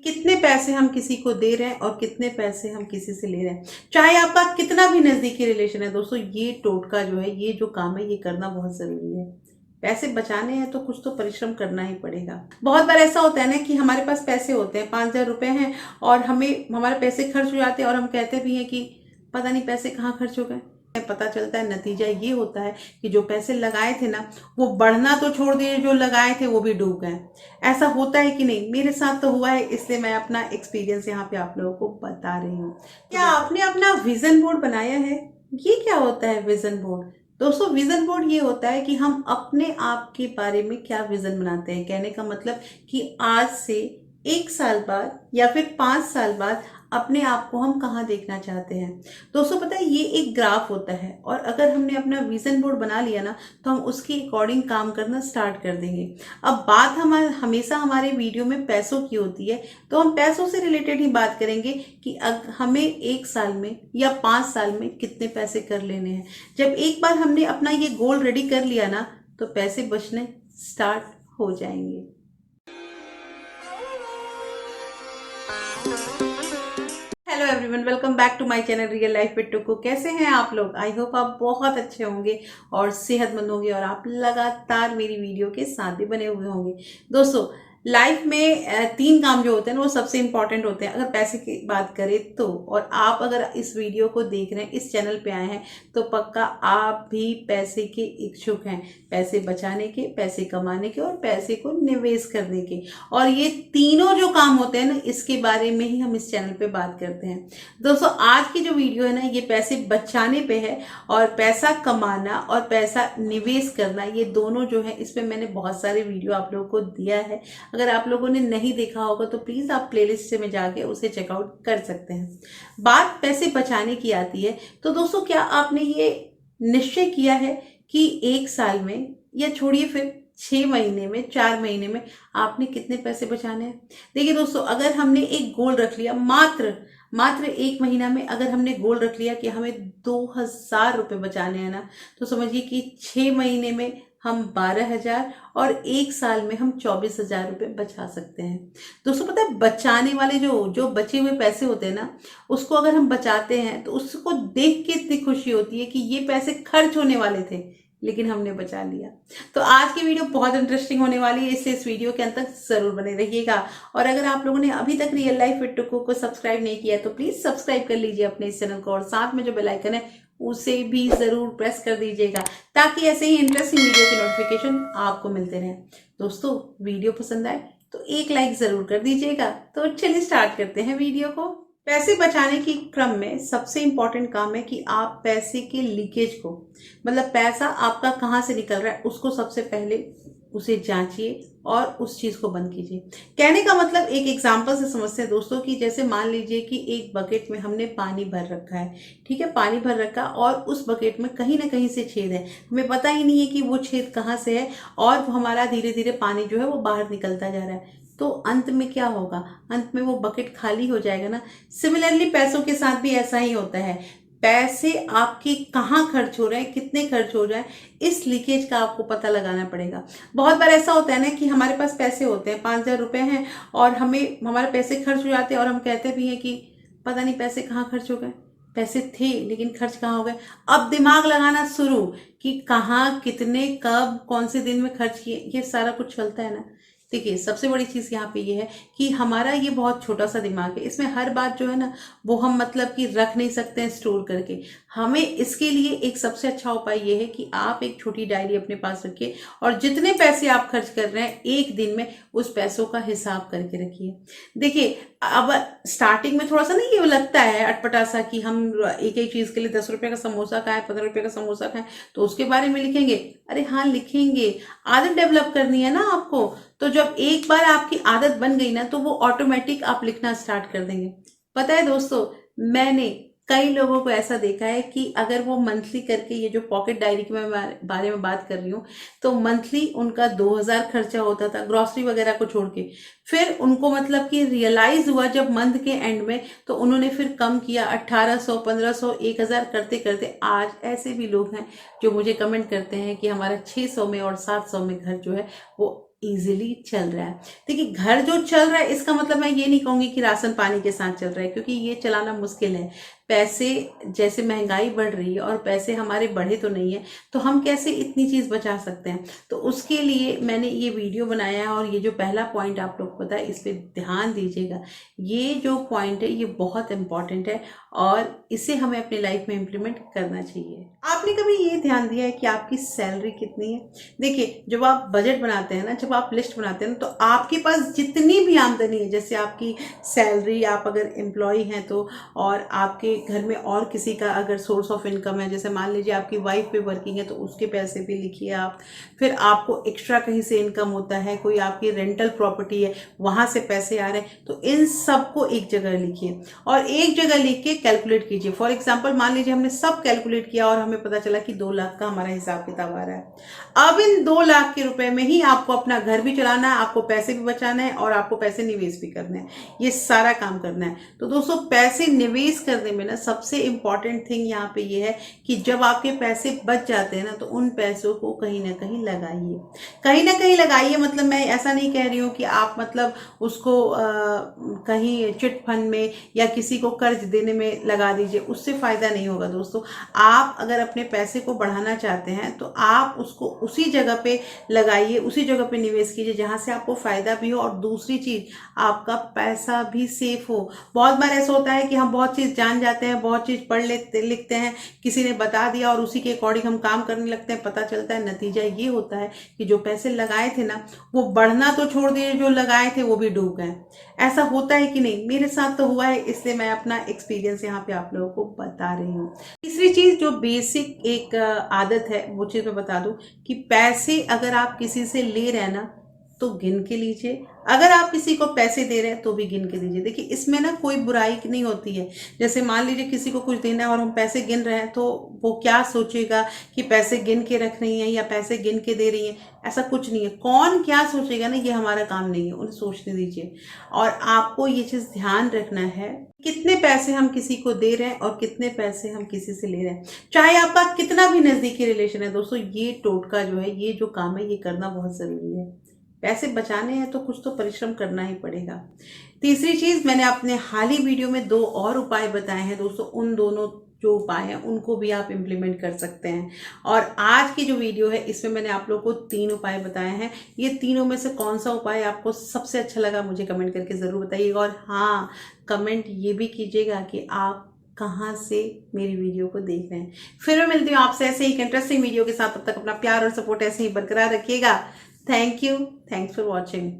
कितने पैसे हम किसी को दे रहे हैं और कितने पैसे हम किसी से ले रहे हैं, चाहे आपका कितना भी नजदीकी रिलेशन है दोस्तों, ये टोटका जो है, ये जो काम है, ये करना बहुत जरूरी है। पैसे बचाने हैं तो कुछ तो परिश्रम करना ही पड़ेगा। बहुत बार ऐसा होता है ना कि हमारे पास पैसे होते हैं, 5,000 रुपए हैं और हमें हमारे पैसे खर्च हो जाते हैं और हम कहते भी हैं कि पता नहीं पैसे कहाँ खर्च हो गए। पता चलता है नतीजा ये होता है कि जो पैसे लगाए थे ना, वो बढ़ना तो छोड़ दिए, जो लगाए थे वो भी डूब गए। ऐसा होता है कि नहीं? मेरे साथ तो हुआ है, इसलिए मैं अपना एक्सपीरियंस यहाँ पे आप लोगों को बता रही हूँ। क्या आपने अपना विजन बोर्ड बनाया है? ये क्या होता है विजन बोर्ड? दोस्तों, विजन बोर्ड ये होता है कि हम अपने आप के बारे में क्या विजन बनाते हैं। कहने का मतलब कि आज से 1 साल बाद या फिर 5 साल बाद अपने आप को हम कहाँ देखना चाहते हैं। दोस्तों, पता है ये एक ग्राफ होता है और अगर हमने अपना विजन बोर्ड बना लिया ना, तो हम उसके अकॉर्डिंग काम करना स्टार्ट कर देंगे। अब बात हमेशा हमारे वीडियो में पैसों की होती है, तो हम पैसों से रिलेटेड ही बात करेंगे कि हमें 1 साल में या 5 साल में कितने पैसे कर लेने हैं। जब एक बार हमने अपना ये गोल रेडी कर लिया ना, तो पैसे बचने स्टार्ट हो जाएंगे। Hello everyone, welcome back to my channel real life with Tuku. कैसे हैं आप लोग? आई होप आप बहुत अच्छे होंगे और सेहतमंद होंगे और आप लगातार मेरी वीडियो के साथ भी बने हुए होंगे। दोस्तों, लाइफ में 3 काम जो होते हैं ना, वो सबसे इंपॉर्टेंट होते हैं अगर पैसे की बात करें तो। और आप अगर इस वीडियो को देख रहे हैं, इस चैनल पे आए हैं, तो पक्का आप भी पैसे के इच्छुक हैं। पैसे बचाने के, पैसे कमाने के और पैसे को निवेश करने के। और ये तीनों जो काम होते हैं ना, इसके बारे में ही हम इस चैनल पे बात करते हैं। दोस्तों, आज की जो वीडियो है ना, ये पैसे बचाने पे है। और पैसा कमाना और पैसा निवेश करना, ये दोनों जो है, इस पे मैंने बहुत सारे वीडियो आप लोगों को दिया है। अगर आप लोगों ने नहीं देखा होगा तो प्लीज आप प्लेलिस्ट में जाके उसे चेकआउट कर सकते हैं। बात पैसे बचाने की आती है तो दोस्तों, क्या आपने ये निश्चय किया है कि 1 साल में, या छोड़िए फिर 6 महीने में, 4 महीने में आपने कितने पैसे बचाने हैं? देखिए दोस्तों, अगर हमने एक गोल रख लिया, मात्र 1 महीना में अगर हमने गोल रख लिया कि हमें 2,000 रुपये बचाने हैं ना, तो समझिए कि 6 महीने में हम 12,000 और 1 साल में हम 24,000 रुपये बचा सकते हैं। दोस्तों, पता है बचाने वाले जो बचे हुए पैसे होते हैं ना, उसको अगर हम बचाते हैं तो उसको देख के इतनी खुशी होती है कि ये पैसे खर्च होने वाले थे लेकिन हमने बचा लिया। तो आज की वीडियो बहुत इंटरेस्टिंग होने वाली है, इसलिए इस वीडियो के अंत तक जरूर बने रहिएगा। और अगर आप लोगों ने अभी तक रियल लाइफ विद टुकू को सब्सक्राइब नहीं किया तो प्लीज सब्सक्राइब कर लीजिए अपने इस चैनल को, और साथ में जो बेल आइकन है उसे भी जरूर प्रेस कर दीजिएगा, ताकि ऐसे ही इंटरेस्टिंग वीडियो के नोटिफिकेशन आपको मिलते रहें। दोस्तों, वीडियो पसंद आए तो एक लाइक जरूर कर दीजिएगा। तो चलिए स्टार्ट करते हैं वीडियो को। पैसे बचाने के क्रम में सबसे इंपॉर्टेंट काम है कि आप पैसे के लीकेज को, मतलब पैसा आपका कहाँ से निकल रहा है, उसको सबसे पहले उसे जांचिए और उस चीज को बंद कीजिए। कहने का मतलब, एक एग्जांपल से समझते हैं दोस्तों, कि जैसे मान लीजिए कि एक बकेट में हमने पानी भर रखा है, ठीक है, पानी भर रखा, और उस बकेट में कहीं ना कहीं से छेद है, हमें पता ही नहीं है कि वो छेद कहाँ से है, और हमारा धीरे धीरे पानी जो है वो बाहर निकलता जा रहा है। तो अंत में क्या होगा? अंत में वो बकेट खाली हो जाएगा ना। सिमिलरली पैसों के साथ भी ऐसा ही होता है। पैसे आपके कहाँ खर्च हो रहे हैं, कितने खर्च हो रहे हैं, इस लीकेज का आपको पता लगाना पड़ेगा। बहुत बार ऐसा होता है ना कि हमारे पास पैसे होते हैं, 5,000 रुपए हैं, और हमारे पैसे खर्च हो जाते हैं और हम कहते भी हैं कि पता नहीं पैसे कहाँ खर्च हो गए। पैसे थे लेकिन खर्च कहाँ हो गए। अब दिमाग लगाना शुरू कि कहाँ, कितने, कब, कौन से दिन में खर्च किए, ये सारा कुछ चलता है ना। देखिए, सबसे बड़ी चीज यहाँ पे ये है कि हमारा ये बहुत छोटा सा दिमाग है, इसमें हर बात जो है ना, वो हम मतलब कि रख नहीं सकते हैं स्टोर करके। हमें इसके लिए एक सबसे अच्छा उपाय ये है कि आप एक छोटी डायरी अपने पास रखिए, और जितने पैसे आप खर्च कर रहे हैं एक दिन में, उस पैसों का हिसाब करके रखिए। देखिए, अब स्टार्टिंग में थोड़ा सा ना ये लगता है अटपटा सा कि हम एक एक चीज के लिए 10 रुपए का समोसा खाएं, 15 रुपए का समोसा खाएं, तो उसके बारे में लिखेंगे। अरे हाँ, लिखेंगे, आदत डेवलप करनी है ना आपको। तो जब एक बार आपकी आदत बन गई ना, तो वो ऑटोमेटिक आप लिखना स्टार्ट कर देंगे। पता है दोस्तों, मैंने कई लोगों को ऐसा देखा है कि अगर वो मंथली करके, ये जो पॉकेट डायरी की मैं बारे में बात कर रही हूँ, तो मंथली उनका 2,000 खर्चा होता था ग्रॉसरी वगैरह को छोड़ के। फिर उनको मतलब कि रियलाइज हुआ जब मंथ के एंड में, तो उन्होंने फिर कम किया, 1,800, 1,500, 1,000 करते करते आज ऐसे भी लोग हैं जो मुझे कमेंट करते हैं कि हमारा 600 में और 700 में घर जो है वो इजीली चल रहा है। देखिए, घर जो चल रहा है इसका मतलब मैं ये नहीं कहूँगी कि राशन पानी के साथ चल रहा है, क्योंकि ये चलाना मुश्किल है। पैसे, जैसे महंगाई बढ़ रही है और पैसे हमारे बढ़े तो नहीं है, तो हम कैसे इतनी चीज़ बचा सकते हैं। तो उसके लिए मैंने ये वीडियो बनाया है, और ये जो पहला पॉइंट आप लोग को पता है, इस पे ध्यान दीजिएगा। ये जो पॉइंट है ये बहुत इंपॉर्टेंट है, और इसे हमें अपनी लाइफ में इम्प्लीमेंट करना चाहिए। आपने कभी ये ध्यान दिया है कि आपकी सैलरी कितनी है? देखिए, जब आप बजट बनाते हैं ना, जब आप लिस्ट बनाते हैं ना, तो आपके पास जितनी भी आमदनी है, जैसे आपकी सैलरी, आप अगर एम्प्लॉय हैं तो, और आपके घर में और किसी का अगर सोर्स ऑफ इनकम है, जैसे मान लीजिए आपकी वाइफ भी वर्किंग है तो उसके पैसे भी लिखिए आप। फिर आपको एक्स्ट्रा कहीं से इनकम होता है, कोई आपकी रेंटल प्रॉपर्टी है, वहाँ से पैसे आ रहे हैं, तो इन सबको एक जगह लिखिए, और एक जगह लिख के कैलकुलेट कीजिए। फॉर एग्जाम्पल, मान लीजिए हमने सब कैलकुलेट किया और हमें पता चला कि 2 लाख का हमारा हिसाब किताब आ रहा है। अब इन 2 लाख के रुपए में ही आपको अपना घर भी चलाना है, आपको पैसे भी बचाना है, और आपको पैसे निवेश भी करने हैं, ये सारा काम करना है। तो दोस्तों, पैसे निवेश करने में ना सबसे इंपॉर्टेंट थिंग यहाँ पे ये है कि जब आपके पैसे बच जाते हैं ना, तो उन पैसों को कहीं ना कहीं लगाइए। कहीं ना कहीं लगाइए, मतलब मैं ऐसा नहीं कह रही हूँ कि आप मतलब उसको कहीं चिट फंड में या किसी को कर्ज देने में लगा दीजिए, उससे फायदा नहीं होगा दोस्तों। आप अगर अपने पैसे को बढ़ाना चाहते हैं तो आप उसको उसी जगह पे लगाइए, उसी जगह पे निवेश कीजिए जहां से आपको फायदा भी हो, और दूसरी चीज, आपका पैसा भी सेफ हो। बहुत बार ऐसा होता है कि हम बहुत चीज जान जाते हैं, बहुत चीज पढ़ लेते लिखते हैं, किसी ने बता दिया और उसी के अकॉर्डिंग हम काम करने लगते हैं, पता चलता है नतीजा ये होता है कि जो पैसे लगाए थे ना, वो बढ़ना तो छोड़ दिए, जो लगाए थे वो भी डूब गए। ऐसा होता है कि नहीं? मेरे साथ तो हुआ है, इसलिए मैं अपना एक्सपीरियंस यहाँ पे आप लोगों को बता रही हूँ। तीसरी चीज जो बेसिक एक आदत है, वो चीज मैं बता दूं कि पैसे अगर आप किसी से ले रहे हैं ना, तो गिन के लीजिए। अगर आप किसी को पैसे दे रहे हैं तो भी गिन के दीजिए। देखिए, इसमें ना कोई बुराई नहीं होती है। जैसे मान लीजिए किसी को कुछ देना है और हम पैसे गिन रहे हैं, तो वो क्या सोचेगा कि पैसे गिन के रख रही हैं या पैसे गिन के दे रही हैं, ऐसा कुछ नहीं है। कौन क्या सोचेगा ना, ये हमारा काम नहीं है, उन्हें सोचने दीजिए। और आपको ये चीज ध्यान रखना है, कितने पैसे हम किसी को दे रहे हैं और कितने पैसे हम किसी से ले रहे हैं, चाहे आपका कितना भी नजदीकी रिलेशन है। दोस्तों, ये टोटका जो है, ये जो काम है, ये करना बहुत जरूरी है। पैसे बचाने हैं तो कुछ तो परिश्रम करना ही पड़ेगा। तीसरी चीज, मैंने अपने हाल ही वीडियो में 2 और उपाय बताए हैं दोस्तों, उन दोनों जो उपाय हैं उनको भी आप इम्प्लीमेंट कर सकते हैं। और आज की जो वीडियो है, इसमें मैंने आप लोगों को 3 उपाय बताए हैं। ये तीनों में से कौन सा उपाय आपको सबसे अच्छा लगा, मुझे कमेंट करके जरूर बताइएगा। और हाँ, कमेंट ये भी कीजिएगा कि आप कहाँ से मेरी वीडियो को देख रहे हैं। फिर मैं मिलती हूँ आपसे ऐसे ही इंटरेस्टिंग वीडियो के साथ। तब तक अपना प्यार और सपोर्ट ऐसे ही बरकरार रखिएगा। Thank you, thanks for watching.